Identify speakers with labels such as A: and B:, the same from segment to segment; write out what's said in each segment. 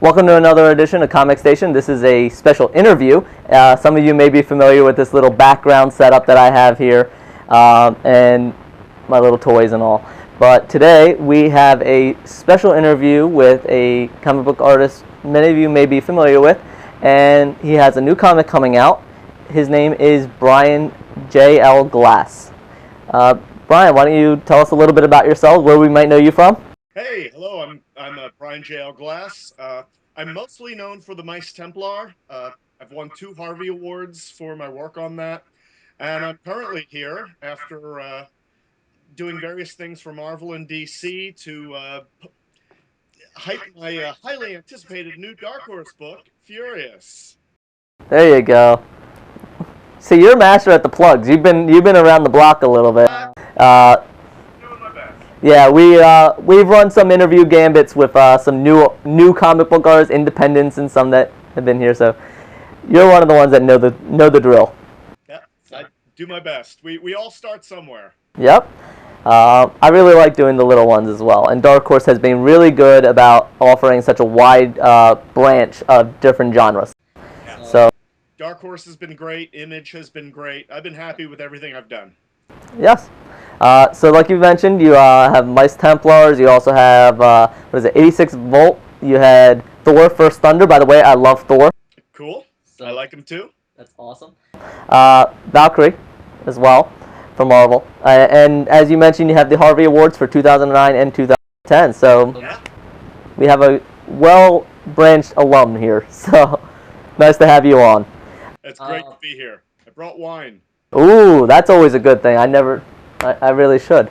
A: Welcome to another edition of Comic Station. This is a special interview. Some of you may be familiar with this little background setup that I have here and my little toys and all. But today we have a special interview with a comic book artist many of you may be familiar with, and he has a new comic coming out. His name is Bryan J.L. Glass. Bryan, why don't you tell us a little bit about yourself, where we might know you from?
B: Hey, hello, I'm Bryan J.L. Glass. I'm mostly known for the Mice Templar. I've won 2 Harvey Awards for my work on that, and I'm currently here after doing various things for Marvel and DC to hype my highly anticipated new Dark Horse book, Furious.
A: There you go. See, you're a master at the plugs. You've been around the block a little bit.
B: Doing my best.
A: Yeah, we've run some interview gambits with some new comic book artists, independents, and some that have been here. So you're one of the ones that know the drill.
B: Yeah, I do my best. We all start somewhere.
A: Yep. I really like doing the little ones as well, and Dark Horse has been really good about offering such a wide branch of different genres.
B: Yeah.
A: So
B: Dark Horse has been great. Image has been great. I've been happy with everything I've done.
A: yes. So like you mentioned, you have Mice Templars. You also have, 86 Volt. You had Thor, First Thunder. By the way, I love Thor.
B: Cool.
C: So
B: I like him too.
C: that's awesome.
A: Valkyrie as well from Marvel. And as you mentioned, you have the Harvey Awards for 2009 and 2010. So
B: Yeah.
A: we have a well-branched alum here. So nice to have you on.
B: It's great to be here. I brought wine.
A: Ooh, that's always a good thing. I really should.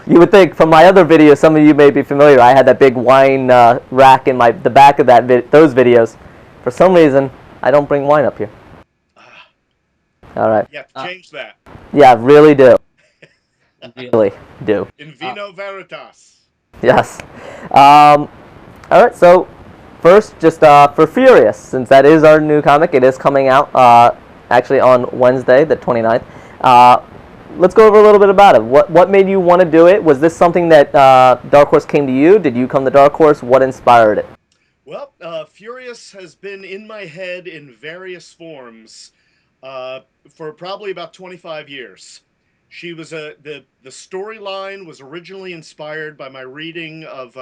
A: You would think from my other videos, some of you may be familiar, I had that big wine rack in the back of those videos. For some reason, I don't bring wine up here. All right.
B: Yeah, change that.
A: Yeah, really do. Really do.
B: In vino veritas.
A: Yes. All right, so first, just for Furious, since that is our new comic, it is coming out actually on Wednesday, the 29th. Let's go over a little bit about it. What made you want to do it? Was this something that Dark Horse came to you? Did you come to Dark Horse? What inspired it?
B: Well, Furious has been in my head in various forms for probably about 25 years. She was the storyline was originally inspired by my reading of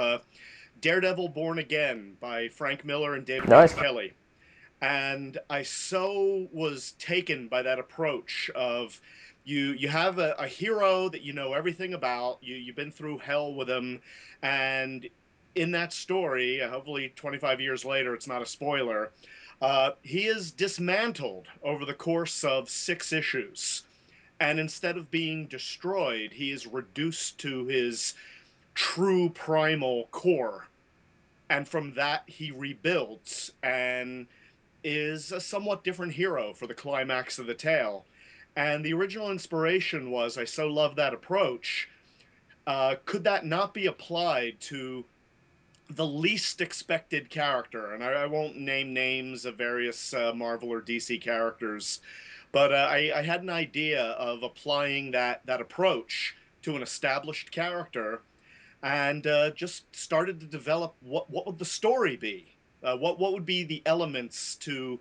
B: Daredevil Born Again by Frank Miller and David
A: Nice.
B: Kelly. And I so was taken by that approach of you have a hero that you know everything about, you've been through hell with him, and in that story, hopefully 25 years later, it's not a spoiler, he is dismantled over the course of 6 issues, and instead of being destroyed, he is reduced to his true primal core, and from that he rebuilds and is a somewhat different hero for the climax of the tale. And the original inspiration was, I so love that approach. Could that not be applied to the least expected character? And I won't name names of various Marvel or DC characters, but I had an idea of applying that approach to an established character, and just started to develop what would the story be? What would be the elements to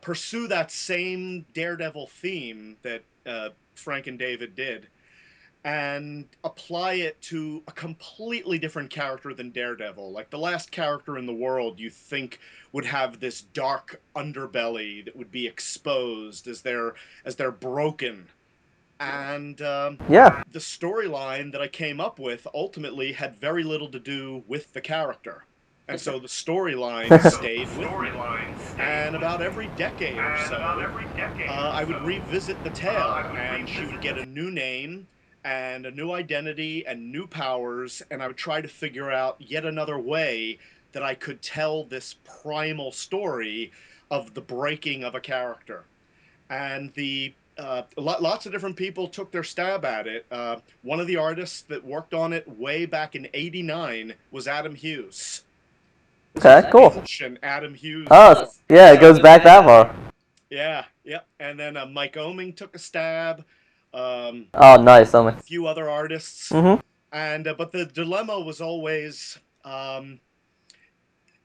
B: pursue that same Daredevil theme that Frank and David did, and apply it to a completely different character than Daredevil. Like the last character in the world you think would have this dark underbelly that would be exposed as they're broken. And
A: Yeah.
B: the storyline that I came up with ultimately had very little to do with the character. And so the storyline stayed with me. And about every decade or so, I would revisit the tale, and she would get a new name and a new identity and new powers, and I would try to figure out yet another way that I could tell this primal story of the breaking of a character. And lots of different people took their stab at it. One of the artists that worked on it way back in '89 was Adam Hughes.
A: Okay, cool.
B: Ancient Adam Hughes.
A: Oh, yeah, it goes back that far.
B: Yeah, yep. And then Mike Oeming took a stab.
A: Oh, nice.
B: A few other artists.
A: Mm-hmm.
B: And but the dilemma was always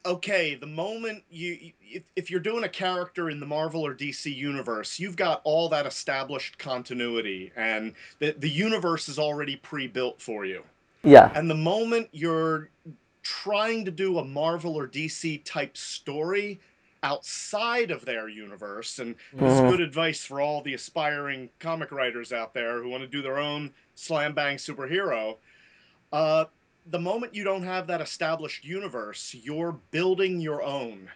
B: okay, the moment if you're doing a character in the Marvel or DC universe, you've got all that established continuity, and the universe is already pre-built for you.
A: Yeah.
B: And the moment you're trying to do a Marvel or DC type story outside of their universe, and this is good advice for all the aspiring comic writers out there who want to do their own slam bang superhero. Uh, the moment you don't have that established universe, you're building your own.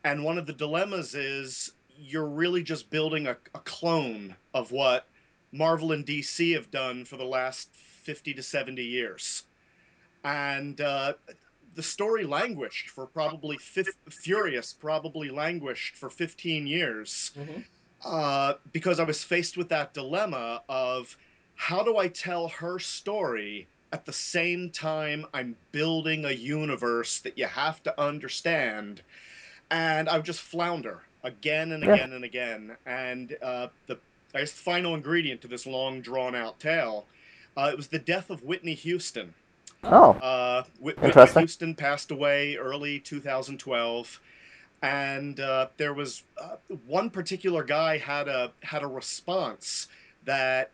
B: And one of the dilemmas is you're really just building a clone of what Marvel and DC have done for the last 50 to 70 years. And the story languished for probably Furious probably languished for 15 years because I was faced with that dilemma of how do I tell her story at the same time I'm building a universe that you have to understand, and I would just flounder again and again and again. And the I guess the final ingredient to this long drawn out tale, it was the death of Whitney Houston.
A: Oh,
B: Whitney
A: interesting.
B: Houston passed away early 2012, and there was one particular guy had a response that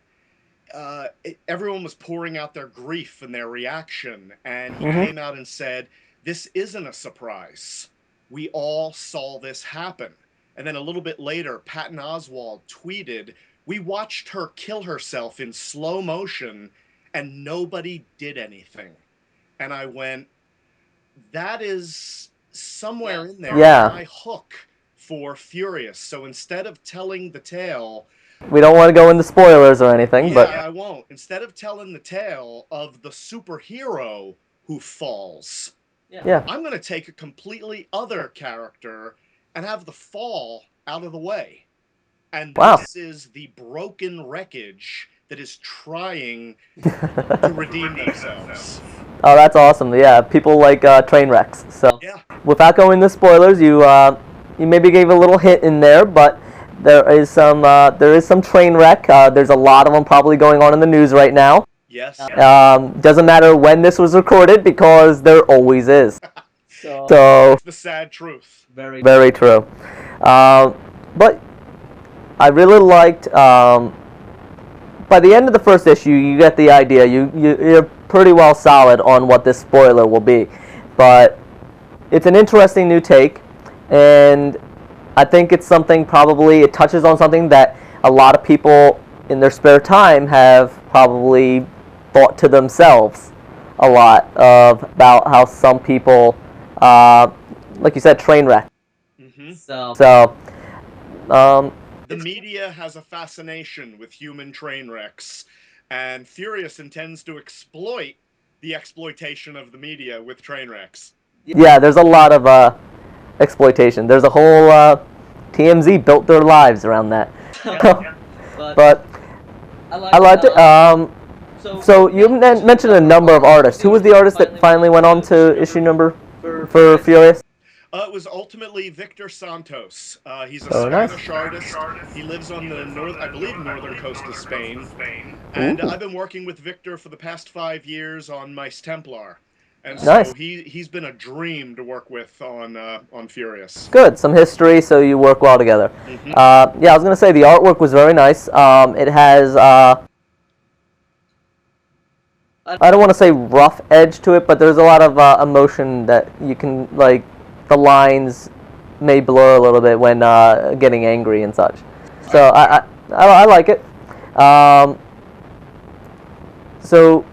B: everyone was pouring out their grief and their reaction, and he came out and said, "This isn't a surprise. We all saw this happen." And then a little bit later, Patton Oswalt tweeted, "We watched her kill herself in slow motion, and nobody did anything." And I went, that is somewhere in there my hook for Furious. So instead of telling the tale,
A: We don't want to go into spoilers or anything, but
B: I won't. Instead of telling the tale of the superhero who falls,
A: yeah.
B: I'm going to take a completely other character and have the fall out of the way. And
A: Wow.
B: this is the broken wreckage that is trying to redeem themselves.
A: Oh, that's awesome. Yeah, people like train wrecks. So,
B: Yeah.
A: without going into spoilers, you maybe gave a little hint in there, but there is some train wreck. There's a lot of them probably going on in the news right now.
B: Yes.
A: Doesn't matter when this was recorded because there always is. So
B: It's the sad truth.
A: very true. But I really liked. By the end of the first issue, you get the idea. You're pretty well solid on what this spoiler will be, but it's an interesting new take, and I think it's something probably it touches on something that a lot of people in their spare time have probably thought to themselves a lot about how some people, like you said, train wreck. So,
B: the media has a fascination with human train wrecks, and Furious intends to exploit the exploitation of the media with train wrecks.
A: yeah, there's a lot of exploitation. There's a whole TMZ built their lives around that. But I liked it. So you mentioned a number of artists. Who was the artist that finally went on to issue number for Furious?
B: It was ultimately Victor Santos. He's a Spanish artist. He lives on the northern coast of Spain. And I've been working with Victor for the past 5 years on Mice Templar. And so he's been a dream to work with on Furious.
A: Good, some history, so you work well together. Yeah, I was gonna say the artwork was very nice. It has I don't want to say rough edge to it, but there's a lot of emotion that you can like. The lines may blur a little bit when getting angry and such. So I like it. So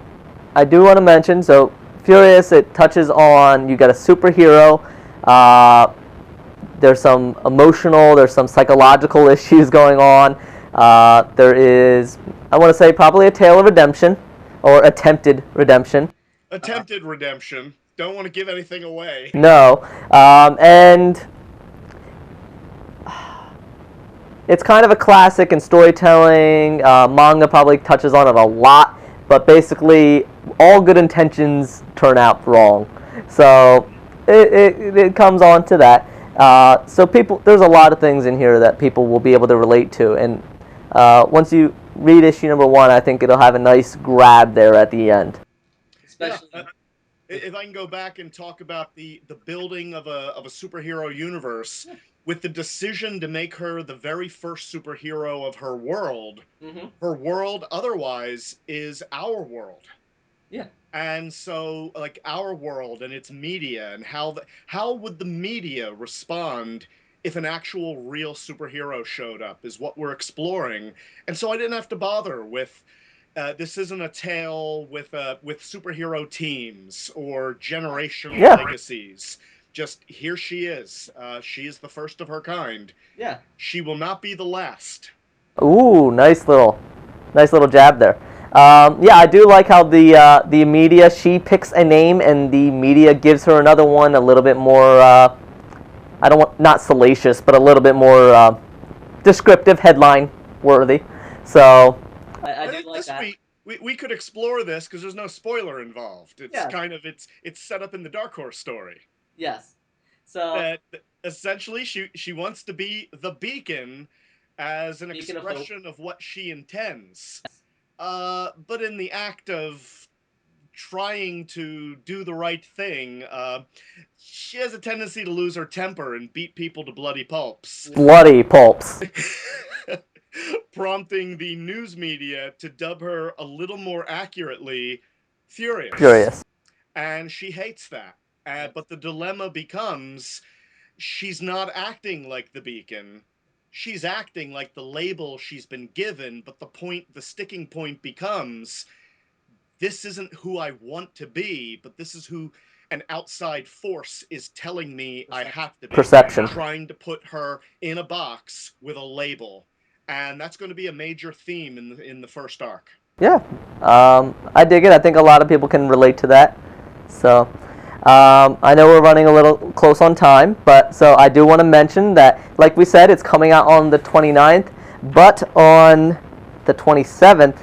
A: I do want to mention, so Furious, it touches on, you got a superhero, there's some emotional, there's some psychological issues going on. There is, I want to say, probably a tale of redemption, or attempted redemption.
B: Attempted redemption. Don't want to give anything away.
A: No, and it's kind of a classic in storytelling. Manga probably touches on it a lot, but basically all good intentions turn out wrong. So it comes on to that. So there's a lot of things in here that people will be able to relate to, and once you read issue number 1, I think it'll have a nice grab there at the end.
B: Especially. if I can go back and talk about the building of a superhero universe, with the decision to make her the very first superhero of her world. Her world otherwise is our world.
A: Yeah.
B: And so, like, our world and its media, and how would the media respond if an actual real superhero showed up, is what we're exploring. And so I didn't have to bother with this isn't a tale with superhero teams or generational
A: Yeah.
B: legacies. Just here she is. She is the first of her kind.
A: Yeah.
B: She will not be the last.
A: Ooh, nice little jab there. Yeah, I do like how the media, she picks a name and the media gives her another one, a little bit more. I don't want, not salacious, but a little bit more descriptive, headline worthy. So I do like that.
B: We could explore this because there's no spoiler involved. It's
A: Yeah.
B: kind of it's set up in the Dark Horse story.
A: Yes. So
B: That essentially she wants to be the beacon as an
A: Beacon of
B: expression of what she intends. But in the act of trying to do the right thing, she has a tendency to lose her temper and beat people to bloody pulps.
A: bloody pulps.
B: Prompting the news media to dub her a little more accurately Furious.
A: Furious.
B: And she hates that. But the dilemma becomes she's not acting like the beacon. She's acting like the label she's been given, but the sticking point becomes, this isn't who I want to be, but this is who an outside force is telling me I have to be.
A: Perception.
B: Trying to put her in a box with a label. And that's going to be a major theme in the first arc.
A: Yeah, I dig it. I think a lot of people can relate to that. So, I know we're running a little close on time, but so I do want to mention that, like we said, it's coming out on the 29th, but on the 27th,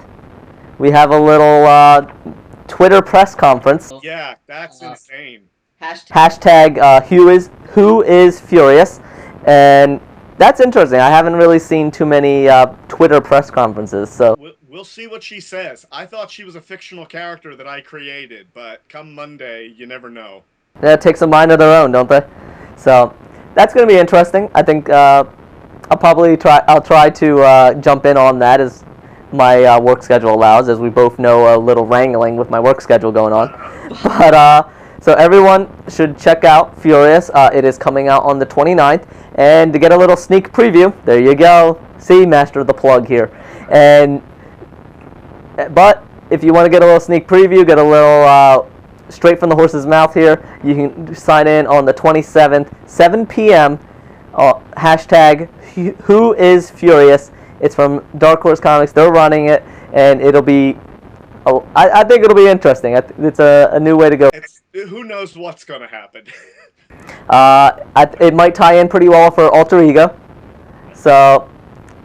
A: we have a little Twitter press conference.
B: Yeah, that's insane.
A: Hashtag who is furious, and that's interesting. I haven't really seen too many Twitter press conferences, so
B: we'll see what she says. I thought she was a fictional character that I created, but come Monday, you never know.
A: Yeah, it takes a mind of their own, don't they? So that's going to be interesting. I think I'll try to jump in on that as my work schedule allows, as we both know a little wrangling with my work schedule going on. But so everyone should check out Furious. It is coming out on the 29th. And to get a little sneak preview, there you go. See, master the plug here. But if you want to get a little sneak preview, get a little straight from the horse's mouth here, you can sign in on the 27th, 7 p.m. Hashtag who is furious. It's from Dark Horse Comics. They're running it, and it'll be. I think it'll be interesting. It's a new way to go.
B: Who knows what's going to happen?
A: It might tie in pretty well for Alter Ego. So,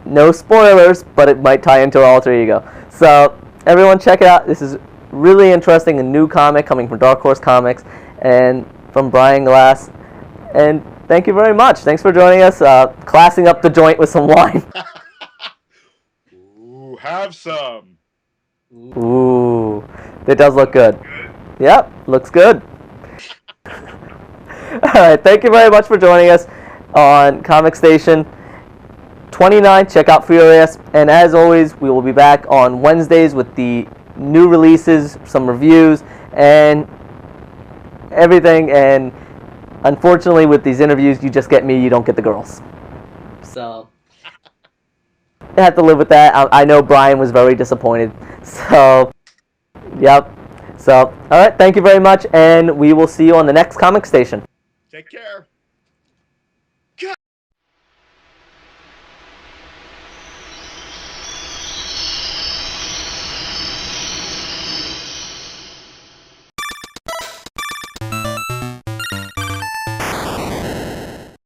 A: no spoilers, but it might tie into Alter Ego. So, everyone check it out. This is really interesting, a new comic coming from Dark Horse Comics and from Brian Glass. And thank you very much. Thanks for joining us, classing up the joint with some wine.
B: Ooh, have some.
A: Ooh, it does look good. Yep, looks good. Alright, thank you very much for joining us on Comic Station 29. Check out Furious. And as always, we will be back on Wednesdays with the new releases, some reviews, and everything. And unfortunately, with these interviews, you just get me, you don't get the girls. So, I have to live with that. I know Brian was very disappointed. So, yep. So, alright, thank you very much, and we will see you on the next Comic Station.
B: Take care.